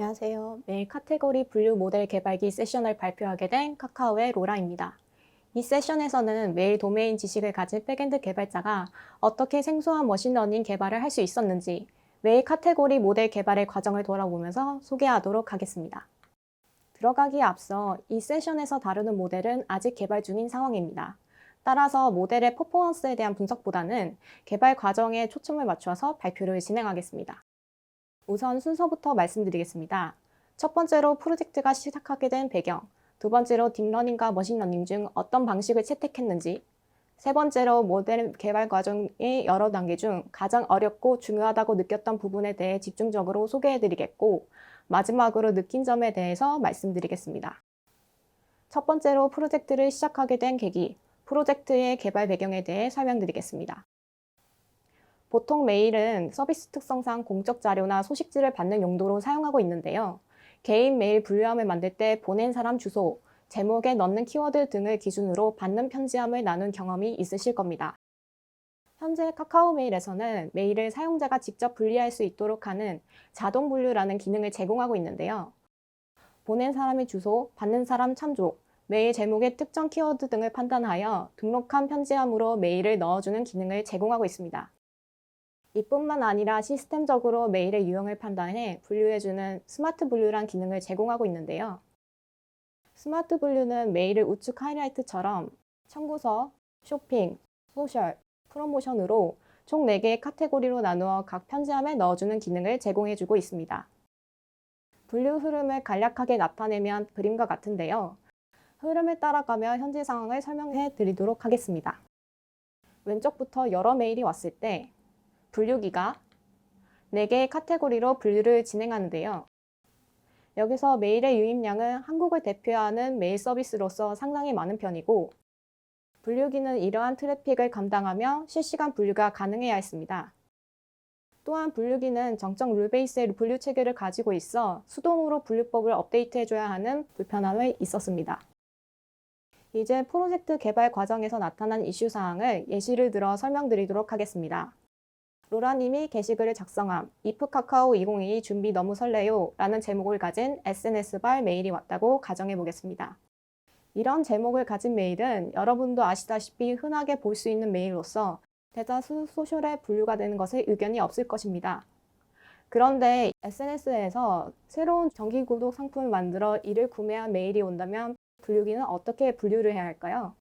안녕하세요. 매일 카테고리 분류 모델 개발기 세션을 발표하게 된 카카오의 로라입니다. 이 세션에서는 매일 도메인 지식을 가진 백엔드 개발자가 어떻게 생소한 머신러닝 개발을 할 수 있었는지 매일 카테고리 모델 개발의 과정을 돌아보면서 소개하도록 하겠습니다. 들어가기에 앞서 이 세션에서 다루는 모델은 아직 개발 중인 상황입니다. 따라서 모델의 퍼포먼스에 대한 분석보다는 개발 과정에 초점을 맞춰서 발표를 진행하겠습니다. 우선 순서부터 말씀드리겠습니다. 첫 번째로 프로젝트가 시작하게 된 배경, 두 번째로 딥러닝과 머신러닝 중 어떤 방식을 채택했는지, 세 번째로 모델 개발 과정의 여러 단계 중 가장 어렵고 중요하다고 느꼈던 부분에 대해 집중적으로 소개해드리겠고, 마지막으로 느낀 점에 대해서 말씀드리겠습니다. 첫 번째로 프로젝트를 시작하게 된 계기, 프로젝트의 개발 배경에 대해 설명드리겠습니다. 보통 메일은 서비스 특성상 공적 자료나 소식지를 받는 용도로 사용하고 있는데요. 개인 메일 분류함을 만들 때 보낸 사람 주소, 제목에 넣는 키워드 등을 기준으로 받는 편지함을 나눈 경험이 있으실 겁니다. 현재 카카오 메일에서는 메일을 사용자가 직접 분리할 수 있도록 하는 자동 분류라는 기능을 제공하고 있는데요. 보낸 사람의 주소, 받는 사람 참조, 메일 제목의 특정 키워드 등을 판단하여 등록한 편지함으로 메일을 넣어주는 기능을 제공하고 있습니다. 이뿐만 아니라 시스템적으로 메일의 유형을 판단해 분류해주는 스마트 분류란 기능을 제공하고 있는데요. 스마트 분류는 메일을 우측 하이라이트처럼 청구서, 쇼핑, 소셜, 프로모션으로 총 4개의 카테고리로 나누어 각 편지함에 넣어주는 기능을 제공해주고 있습니다. 분류 흐름을 간략하게 나타내면 그림과 같은데요. 흐름을 따라가며 현재 상황을 설명해 드리도록 하겠습니다. 왼쪽부터 여러 메일이 왔을 때 분류기가 4개의 카테고리로 분류를 진행하는데요. 여기서 메일의 유입량은 한국을 대표하는 메일 서비스로서 상당히 많은 편이고, 분류기는 이러한 트래픽을 감당하며 실시간 분류가 가능해야 했습니다. 또한 분류기는 정적 룰 베이스의 분류 체계를 가지고 있어 수동으로 분류법을 업데이트해줘야 하는 불편함이 있었습니다. 이제 프로젝트 개발 과정에서 나타난 이슈 사항을 예시를 들어 설명드리도록 하겠습니다. 로라님이 게시글을 작성함, if 카카오 2022 준비 너무 설레요 라는 제목을 가진 SNS발 메일이 왔다고 가정해 보겠습니다. 이런 제목을 가진 메일은 여러분도 아시다시피 흔하게 볼 수 있는 메일로서 대다수 소셜에 분류가 되는 것에 의견이 없을 것입니다. 그런데 SNS에서 새로운 정기구독 상품을 만들어 이를 구매한 메일이 온다면 분류기는 어떻게 분류를 해야 할까요?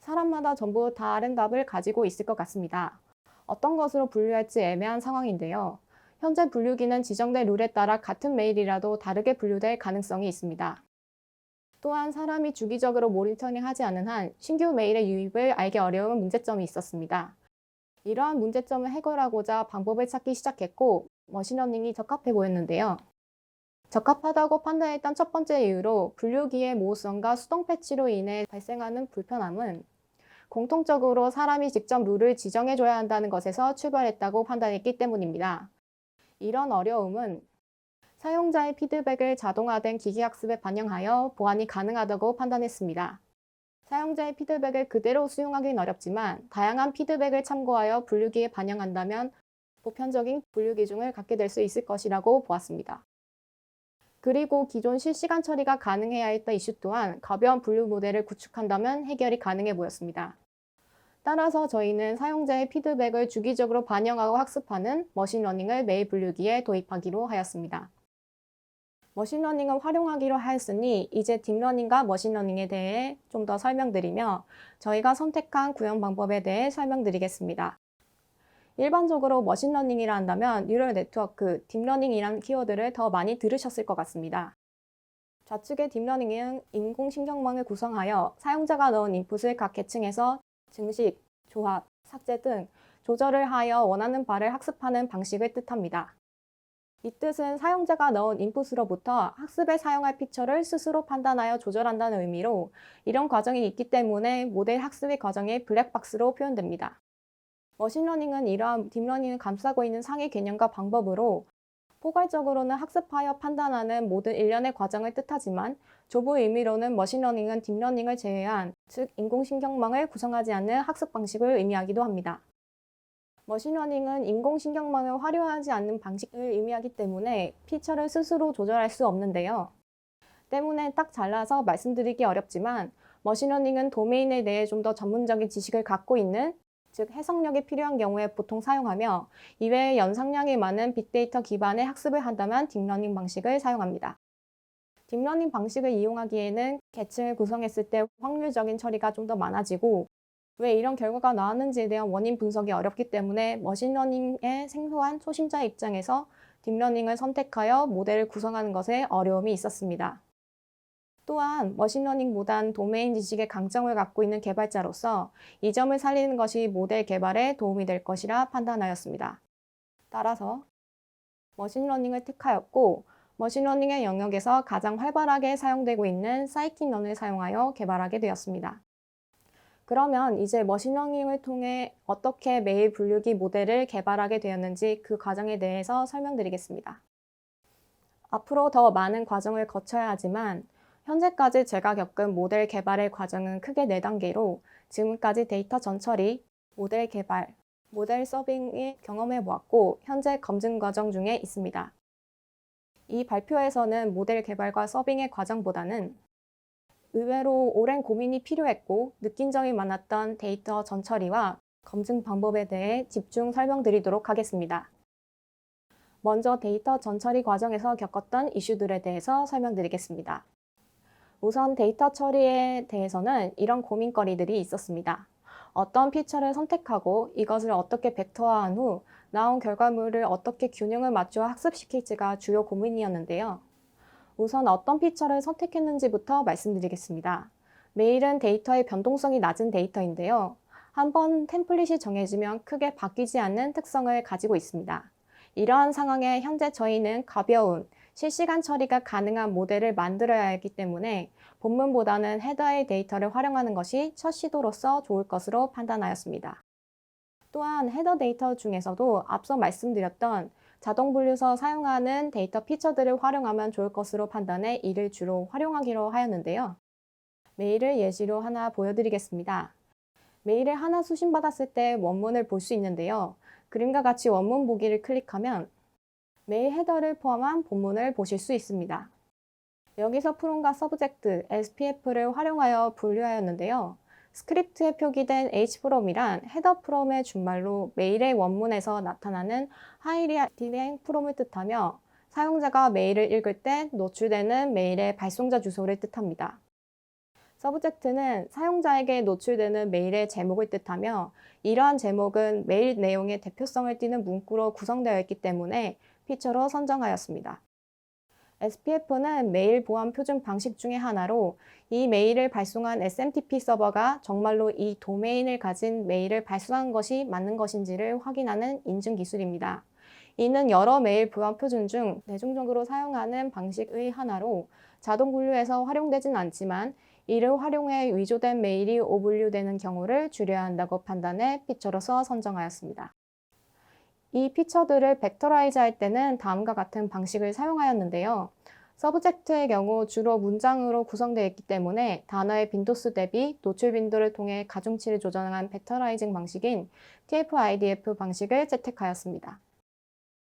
사람마다 전부 다른 답을 가지고 있을 것 같습니다. 어떤 것으로 분류할지 애매한 상황인데요. 현재 분류기는 지정된 룰에 따라 같은 메일이라도 다르게 분류될 가능성이 있습니다. 또한 사람이 주기적으로 모니터링하지 않은 한 신규 메일의 유입을 알기 어려운 문제점이 있었습니다. 이러한 문제점을 해결하고자 방법을 찾기 시작했고, 머신러닝이 적합해 보였는데요. 적합하다고 판단했던 첫 번째 이유로 분류기의 모호성과 수동 패치로 인해 발생하는 불편함은 공통적으로 사람이 직접 룰을 지정해줘야 한다는 것에서 출발했다고 판단했기 때문입니다. 이런 어려움은 사용자의 피드백을 자동화된 기기학습에 반영하여 보완이 가능하다고 판단했습니다. 사용자의 피드백을 그대로 수용하기는 어렵지만 다양한 피드백을 참고하여 분류기에 반영한다면 보편적인 분류 기준을 갖게 될 수 있을 것이라고 보았습니다. 그리고 기존 실시간 처리가 가능해야 했던 이슈 또한 가벼운 분류 모델을 구축한다면 해결이 가능해 보였습니다. 따라서 저희는 사용자의 피드백을 주기적으로 반영하고 학습하는 머신러닝을 메일 분류기에 도입하기로 하였습니다. 머신러닝을 활용하기로 하였으니 이제 딥러닝과 머신러닝에 대해 좀 더 설명드리며 저희가 선택한 구현 방법에 대해 설명드리겠습니다. 일반적으로 머신러닝이라 한다면 뉴럴 네트워크, 딥러닝이라는 키워드를 더 많이 들으셨을 것 같습니다. 좌측의 딥러닝은 인공신경망을 구성하여 사용자가 넣은 인풋을 각 계층에서 증식, 조합, 삭제 등 조절을 하여 원하는 바를 학습하는 방식을 뜻합니다. 이 뜻은 사용자가 넣은 인풋으로부터 학습에 사용할 피처를 스스로 판단하여 조절한다는 의미로 이런 과정이 있기 때문에 모델 학습의 과정이 블랙박스로 표현됩니다. 머신러닝은 이러한 딥러닝을 감싸고 있는 상위 개념과 방법으로 포괄적으로는 학습하여 판단하는 모든 일련의 과정을 뜻하지만 좁은 의미로는 머신러닝은 딥러닝을 제외한, 즉 인공신경망을 구성하지 않는 학습 방식을 의미하기도 합니다. 머신러닝은 인공신경망을 활용하지 않는 방식을 의미하기 때문에 피처를 스스로 조절할 수 없는데요. 때문에 딱 잘라서 말씀드리기 어렵지만 머신러닝은 도메인에 대해 좀 더 전문적인 지식을 갖고 있는, 즉 해석력이 필요한 경우에 보통 사용하며, 이외에 연상량이 많은 빅데이터 기반의 학습을 한다면 딥러닝 방식을 사용합니다. 딥러닝 방식을 이용하기에는 계층을 구성했을 때 확률적인 처리가 좀 더 많아지고, 왜 이런 결과가 나왔는지에 대한 원인 분석이 어렵기 때문에 머신러닝의 생소한 초심자의 입장에서 딥러닝을 선택하여 모델을 구성하는 것에 어려움이 있었습니다. 또한 머신러닝보단 도메인 지식의 강점을 갖고 있는 개발자로서 이 점을 살리는 것이 모델 개발에 도움이 될 것이라 판단하였습니다. 따라서 머신러닝을 택하였고, 머신러닝의 영역에서 가장 활발하게 사용되고 있는 사이킨런을 사용하여 개발하게 되었습니다. 그러면 이제 머신러닝을 통해 어떻게 메일 분류기 모델을 개발하게 되었는지 그 과정에 대해서 설명드리겠습니다. 앞으로 더 많은 과정을 거쳐야 하지만 현재까지 제가 겪은 모델 개발의 과정은 크게 4단계로 지금까지 데이터 전처리, 모델 개발, 모델 서빙을 경험해 보았고 현재 검증 과정 중에 있습니다. 이 발표에서는 모델 개발과 서빙의 과정보다는 의외로 오랜 고민이 필요했고 느낀 점이 많았던 데이터 전처리와 검증 방법에 대해 집중 설명드리도록 하겠습니다. 먼저 데이터 전처리 과정에서 겪었던 이슈들에 대해서 설명드리겠습니다. 우선 데이터 처리에 대해서는 이런 고민거리들이 있었습니다. 어떤 피처를 선택하고 이것을 어떻게 벡터화한 후 나온 결과물을 어떻게 균형을 맞추어 학습시킬지가 주요 고민이었는데요. 우선 어떤 피처를 선택했는지부터 말씀드리겠습니다. 메일은 데이터의 변동성이 낮은 데이터인데요. 한번 템플릿이 정해지면 크게 바뀌지 않는 특성을 가지고 있습니다. 이러한 상황에 현재 저희는 가벼운 실시간 처리가 가능한 모델을 만들어야 하기 때문에 본문보다는 헤더의 데이터를 활용하는 것이 첫 시도로서 좋을 것으로 판단하였습니다. 또한 헤더 데이터 중에서도 앞서 말씀드렸던 자동 분류서 사용하는 데이터 피처들을 활용하면 좋을 것으로 판단해 이를 주로 활용하기로 하였는데요. 메일을 예시로 하나 보여드리겠습니다. 메일을 하나 수신받았을 때 원문을 볼 수 있는데요. 그림과 같이 원문 보기를 클릭하면 메일 헤더를 포함한 본문을 보실 수 있습니다. 여기서 프롬과 서브젝트, SPF를 활용하여 분류하였는데요. 스크립트에 표기된 hfrom이란 헤더 프롬의 준말로 메일의 원문에서 나타나는 하이리티된 프롬을 뜻하며 사용자가 메일을 읽을 때 노출되는 메일의 발송자 주소를 뜻합니다. 서브젝트는 사용자에게 노출되는 메일의 제목을 뜻하며 이러한 제목은 메일 내용의 대표성을 띠는 문구로 구성되어 있기 때문에 피처로 선정하였습니다. SPF는 메일 보안 표준 방식 중의 하나로 이 메일을 발송한 SMTP 서버가 정말로 이 도메인을 가진 메일을 발송한 것이 맞는 것인지를 확인하는 인증 기술입니다. 이는 여러 메일 보안 표준 중 대중적으로 사용하는 방식의 하나로 자동 분류에서 활용되진 않지만 이를 활용해 위조된 메일이 오분류되는 경우를 줄여야 한다고 판단해 피처로서 선정하였습니다. 이 피처들을 벡터라이즈 할 때는 다음과 같은 방식을 사용하였는데요. 서브젝트의 경우 주로 문장으로 구성되어 있기 때문에 단어의 빈도수 대비 노출 빈도를 통해 가중치를 조정한 벡터라이징 방식인 TF-IDF 방식을 채택하였습니다.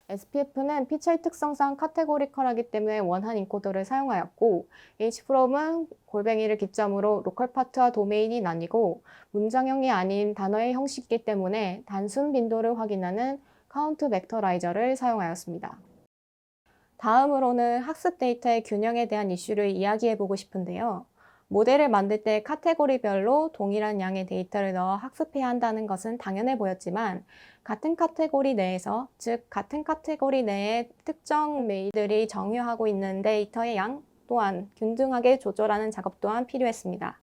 SPF는 피처의 특성상 카테고리컬하기 때문에 원한 인코더를 사용하였고 hfrom은 골뱅이를 기점으로 로컬 파트와 도메인이 나뉘고 문장형이 아닌 단어의 형식이기 때문에 단순 빈도를 확인하는 카운트 벡터라이저를 사용하였습니다. 다음으로는 학습 데이터의 균형에 대한 이슈를 이야기해 보고 싶은데요. 모델을 만들 때 카테고리별로 동일한 양의 데이터를 넣어 학습해야 한다는 것은 당연해 보였지만 같은 카테고리 내에서, 즉 같은 카테고리 내에 특정 메일들이 정의하고 있는 데이터의 양 또한 균등하게 조절하는 작업 또한 필요했습니다.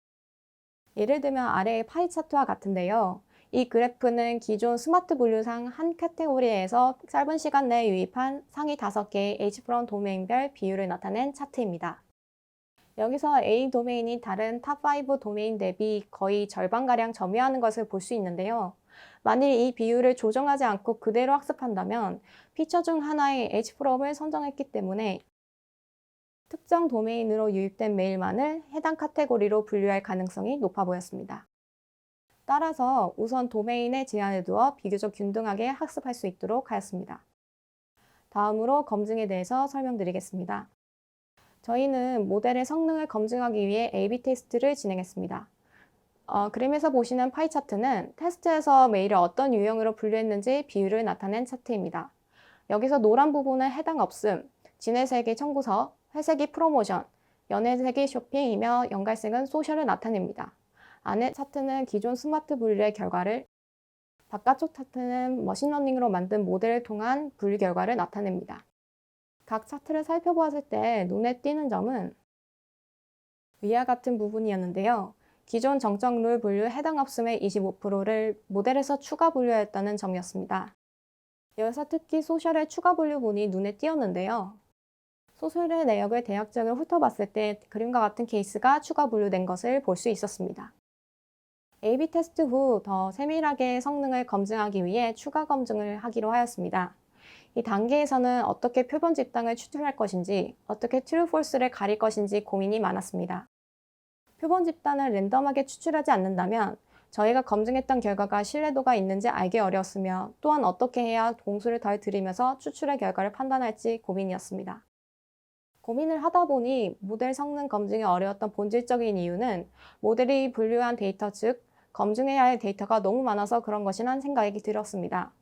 예를 들면 아래의 파이 차트와 같은데요. 이 그래프는 기존 스마트 분류상 한 카테고리에서 짧은 시간 내에 유입한 상위 5개의 hfrom 도메인별 비율을 나타낸 차트입니다. 여기서 A 도메인이 다른 탑5 도메인 대비 거의 절반가량 점유하는 것을 볼 수 있는데요. 만일 이 비율을 조정하지 않고 그대로 학습한다면 피처 중 하나의 hfrom을 선정했기 때문에 특정 도메인으로 유입된 메일만을 해당 카테고리로 분류할 가능성이 높아 보였습니다. 따라서 우선 도메인에 제한을 두어 비교적 균등하게 학습할 수 있도록 하였습니다. 다음으로 검증에 대해서 설명드리겠습니다. 저희는 모델의 성능을 검증하기 위해 A/B 테스트를 진행했습니다. 그림에서 보시는 파이 차트는 테스트에서 메일을 어떤 유형으로 분류했는지 비율을 나타낸 차트입니다. 여기서 노란 부분은 해당 없음, 진회색이 청구서, 회색이 프로모션, 연회색이 쇼핑이며 연갈색은 소셜을 나타냅니다. 안의 차트는 기존 스마트 분류의 결과를, 바깥쪽 차트는 머신러닝으로 만든 모델을 통한 분류 결과를 나타냅니다. 각 차트를 살펴보았을 때 눈에 띄는 점은 위와 같은 부분이었는데요. 기존 정적 룰 분류 해당 없음의 25%를 모델에서 추가 분류했다는 점이었습니다. 여기서 특히 소셜의 추가 분류분이 눈에 띄었는데요. 소셜의 내역을 대략적으로 훑어봤을 때 그림과 같은 케이스가 추가 분류된 것을 볼 수 있었습니다. A/B 테스트 후 더 세밀하게 성능을 검증하기 위해 추가 검증을 하기로 하였습니다. 이 단계에서는 어떻게 표본 집단을 추출할 것인지, 어떻게 true, false를 가릴 것인지 고민이 많았습니다. 표본 집단을 랜덤하게 추출하지 않는다면 저희가 검증했던 결과가 신뢰도가 있는지 알기 어려웠으며 또한 어떻게 해야 공수를 덜 들이면서 추출의 결과를 판단할지 고민이었습니다. 고민을 하다 보니 모델 성능 검증이 어려웠던 본질적인 이유는 모델이 분류한 데이터, 즉 검증해야 할 데이터가 너무 많아서 그런 것이란 생각이 들었습니다.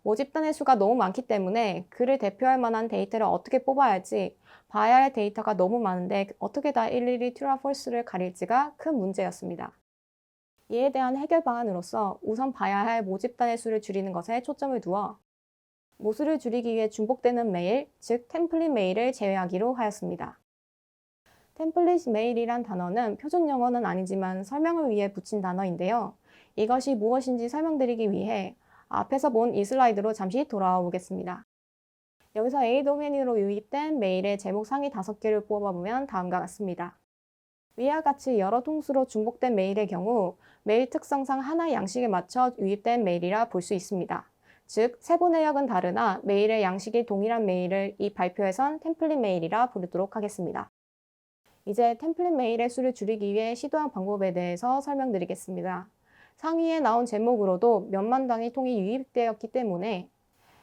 모집단의 수가 너무 많기 때문에 그를 대표할 만한 데이터를 어떻게 뽑아야 할지, 봐야 할 데이터가 너무 많은데 어떻게 다 일일이 true와 false를 가릴지가 큰 문제였습니다. 이에 대한 해결 방안으로서 우선 봐야 할 모집단의 수를 줄이는 것에 초점을 두어 모수를 줄이기 위해 중복되는 메일, 즉 템플릿 메일을 제외하기로 하였습니다. 템플릿 메일이란 단어는 표준 용어는 아니지만 설명을 위해 붙인 단어인데요. 이것이 무엇인지 설명드리기 위해 앞에서 본 이 슬라이드로 잠시 돌아와 보겠습니다. 여기서 A 도메인으로 유입된 메일의 제목 상위 5개를 뽑아보면 다음과 같습니다. 위와 같이 여러 통수로 중복된 메일의 경우 메일 특성상 하나의 양식에 맞춰 유입된 메일이라 볼 수 있습니다. 즉, 세부 내역은 다르나 메일의 양식이 동일한 메일을 이 발표에선 템플릿 메일이라 부르도록 하겠습니다. 이제 템플릿 메일의 수를 줄이기 위해 시도한 방법에 대해서 설명드리겠습니다. 상위에 나온 제목으로도 몇만 단위 통이 유입되었기 때문에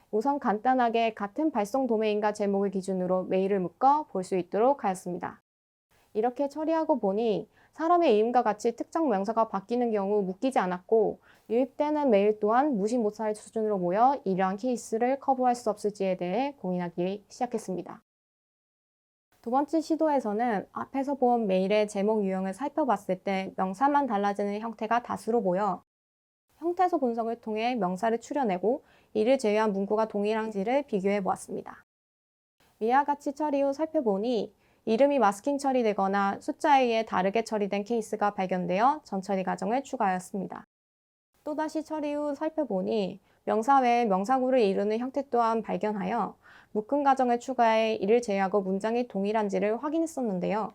우선 간단하게 같은 발송 도메인과 제목을 기준으로 메일을 묶어 볼 수 있도록 하였습니다. 이렇게 처리하고 보니 사람의 이름과 같이 특정 명사가 바뀌는 경우 묶이지 않았고 유입되는 메일 또한 무시 못할 수준으로 모여 이러한 케이스를 커버할 수 없을지에 대해 고민하기 시작했습니다. 두 번째 시도에서는 앞에서 본 메일의 제목 유형을 살펴봤을 때 명사만 달라지는 형태가 다수로 보여 형태소 분석을 통해 명사를 추려내고 이를 제외한 문구가 동일한지를 비교해 보았습니다. 위와 같이 처리 후 살펴보니 이름이 마스킹 처리되거나 숫자에 의해 다르게 처리된 케이스가 발견되어 전처리 과정을 추가하였습니다. 또다시 처리 후 살펴보니 명사 외에 명사구를 이루는 형태 또한 발견하여 묶음 과정을 추가해 이를 제외하고 문장이 동일한지를 확인했었는데요.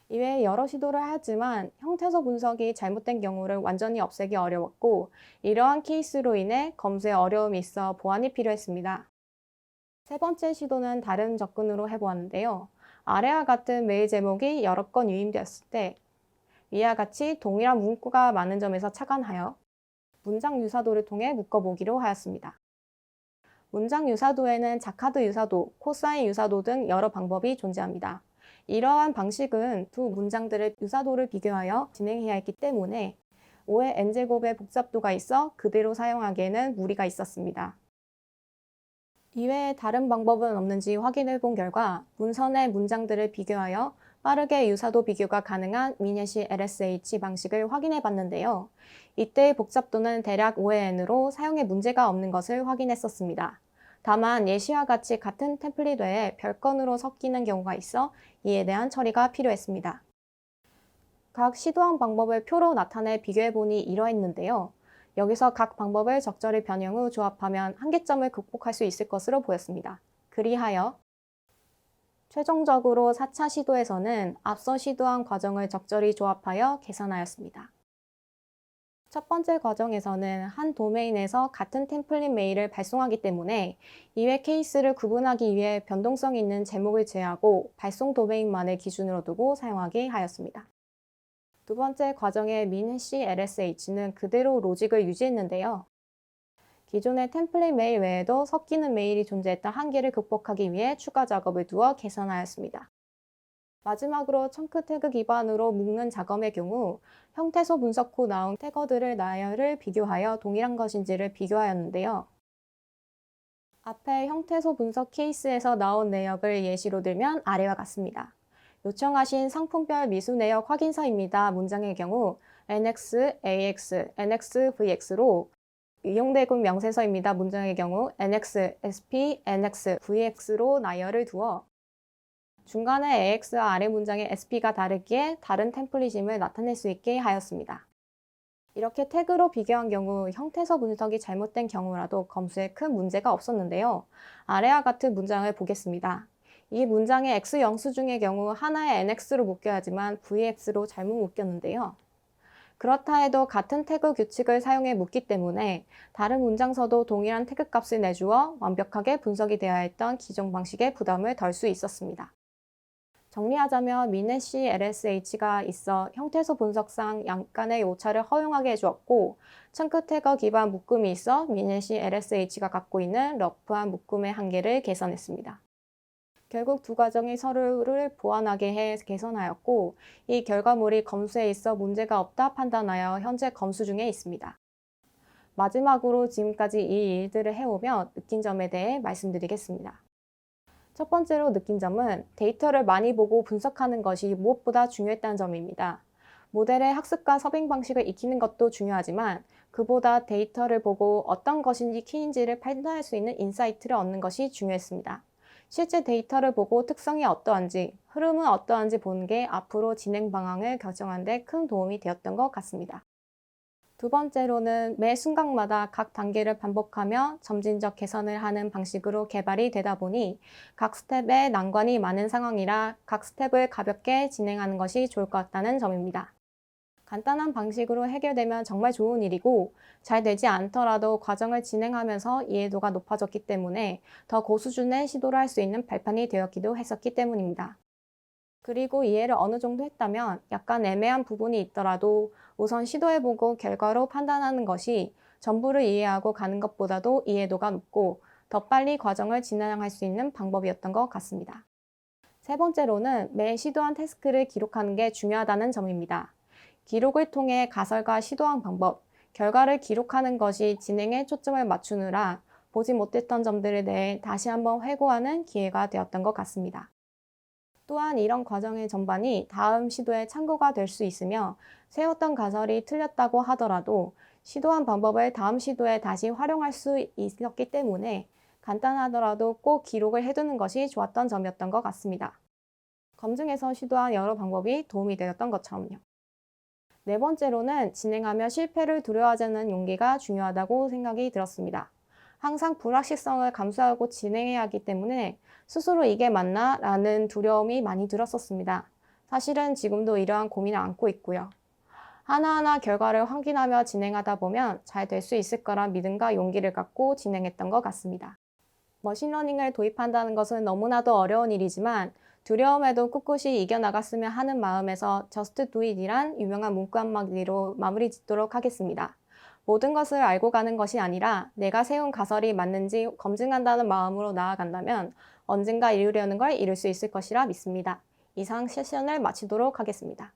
이외에 여러 시도를 하였지만 형태소 분석이 잘못된 경우를 완전히 없애기 어려웠고 이러한 케이스로 인해 검수에 어려움이 있어 보완이 필요했습니다. 세 번째 시도는 다른 접근으로 해보았는데요. 아래와 같은 메일 제목이 여러 건 유입되었을 때 위와 같이 동일한 문구가 많은 점에서 착안하여 문장 유사도를 통해 묶어보기로 하였습니다. 문장 유사도에는 자카드 유사도, 코사인 유사도 등 여러 방법이 존재합니다. 이러한 방식은 두 문장들의 유사도를 비교하여 진행해야 했기 때문에 5의 n제곱의 복잡도가 있어 그대로 사용하기에는 무리가 있었습니다. 이외에 다른 방법은 없는지 확인해 본 결과 문선의 문장들을 비교하여 빠르게 유사도 비교가 가능한 미네시 LSH 방식을 확인해 봤는데요. 이때의 복잡도는 대략 5의 n으로 사용에 문제가 없는 것을 확인했었습니다. 다만 예시와 같이 같은 템플릿 외에 별건으로 섞이는 경우가 있어 이에 대한 처리가 필요했습니다. 각 시도한 방법을 표로 나타내 비교해보니 이러했는데요. 여기서 각 방법을 적절히 변형 후 조합하면 한계점을 극복할 수 있을 것으로 보였습니다. 그리하여 최종적으로 4차 시도에서는 앞서 시도한 과정을 적절히 조합하여 계산하였습니다. 첫 번째 과정에서는 한 도메인에서 같은 템플릿 메일을 발송하기 때문에 이외 케이스를 구분하기 위해 변동성 있는 제목을 제외하고 발송 도메인만을 기준으로 두고 사용하게 하였습니다. 두 번째 과정의 min-c lsh는 그대로 로직을 유지했는데요. 기존의 템플릿 메일 외에도 섞이는 메일이 존재했던 한계를 극복하기 위해 추가 작업을 두어 개선하였습니다. 마지막으로 청크 태그 기반으로 묶는 작업의 경우 형태소 분석 후 나온 태거들을 나열을 비교하여 동일한 것인지를 비교하였는데요. 앞에 형태소 분석 케이스에서 나온 내역을 예시로 들면 아래와 같습니다. 요청하신 상품별 미수 내역 확인서입니다. 문장의 경우 NX, AX, NX, VX로 이용대금 명세서입니다. 문장의 경우 NX, SP, NX, VX로 나열을 두어 중간에 AX와 아래 문장의 SP가 다르기에 다른 템플릿임을 나타낼 수 있게 하였습니다. 이렇게 태그로 비교한 경우 형태소 분석이 잘못된 경우라도 검수에 큰 문제가 없었는데요. 아래와 같은 문장을 보겠습니다. 이 문장의 X 영수증의 경우 하나에 NX로 묶여야지만 VX로 잘못 묶였는데요. 그렇다 해도 같은 태그 규칙을 사용해 묶기 때문에 다른 문장서도 동일한 태그 값을 내주어 완벽하게 분석이 되어야 했던 기존 방식의 부담을 덜 수 있었습니다. 정리하자면 min-c lsh가 있어 형태소 분석상 약간의 오차를 허용하게 해주었고 청크 태거 기반 묶음이 있어 min-c lsh가 갖고 있는 러프한 묶음의 한계를 개선했습니다. 결국 두 과정이 서로를 보완하게 해 개선하였고 이 결과물이 검수에 있어 문제가 없다 판단하여 현재 검수 중에 있습니다. 마지막으로 지금까지 이 일들을 해오며 느낀 점에 대해 말씀드리겠습니다. 첫 번째로 느낀 점은 데이터를 많이 보고 분석하는 것이 무엇보다 중요했다는 점입니다. 모델의 학습과 섭행 방식을 익히는 것도 중요하지만 그보다 데이터를 보고 어떤 것인지 키인지를 판단할 수 있는 인사이트를 얻는 것이 중요했습니다. 실제 데이터를 보고 특성이 어떠한지, 흐름은 어떠한지 보는 게 앞으로 진행 방향을 결정하는 데 큰 도움이 되었던 것 같습니다. 두 번째로는 매 순간마다 각 단계를 반복하며 점진적 개선을 하는 방식으로 개발이 되다 보니 각 스텝에 난관이 많은 상황이라 각 스텝을 가볍게 진행하는 것이 좋을 것 같다는 점입니다. 간단한 방식으로 해결되면 정말 좋은 일이고 잘 되지 않더라도 과정을 진행하면서 이해도가 높아졌기 때문에 더 고수준의 시도를 할 수 있는 발판이 되었기도 했었기 때문입니다. 그리고 이해를 어느 정도 했다면 약간 애매한 부분이 있더라도 우선 시도해보고 결과로 판단하는 것이 전부를 이해하고 가는 것보다도 이해도가 높고 더 빨리 과정을 진행할 수 있는 방법이었던 것 같습니다. 세 번째로는 매 시도한 태스크를 기록하는 게 중요하다는 점입니다. 기록을 통해 가설과 시도한 방법, 결과를 기록하는 것이 진행에 초점을 맞추느라 보지 못했던 점들에 대해 다시 한번 회고하는 기회가 되었던 것 같습니다. 또한 이런 과정의 전반이 다음 시도에 참고가 될 수 있으며 세웠던 가설이 틀렸다고 하더라도 시도한 방법을 다음 시도에 다시 활용할 수 있었기 때문에 간단하더라도 꼭 기록을 해두는 것이 좋았던 점이었던 것 같습니다. 검증에서 시도한 여러 방법이 도움이 되었던 것처럼요. 네 번째로는 진행하며 실패를 두려워하지 않는 용기가 중요하다고 생각이 들었습니다. 항상 불확실성을 감수하고 진행해야 하기 때문에 스스로 이게 맞나? 라는 두려움이 많이 들었었습니다. 사실은 지금도 이러한 고민을 안고 있고요. 하나하나 결과를 확인하며 진행하다 보면 잘 될 수 있을 거란 믿음과 용기를 갖고 진행했던 것 같습니다. 머신러닝을 도입한다는 것은 너무나도 어려운 일이지만 두려움에도 꿋꿋이 이겨나갔으면 하는 마음에서 Just Do It이란 유명한 문구 한마디로 마무리 짓도록 하겠습니다. 모든 것을 알고 가는 것이 아니라 내가 세운 가설이 맞는지 검증한다는 마음으로 나아간다면 언젠가 이루려는 걸 이룰 수 있을 것이라 믿습니다. 이상 세션을 마치도록 하겠습니다.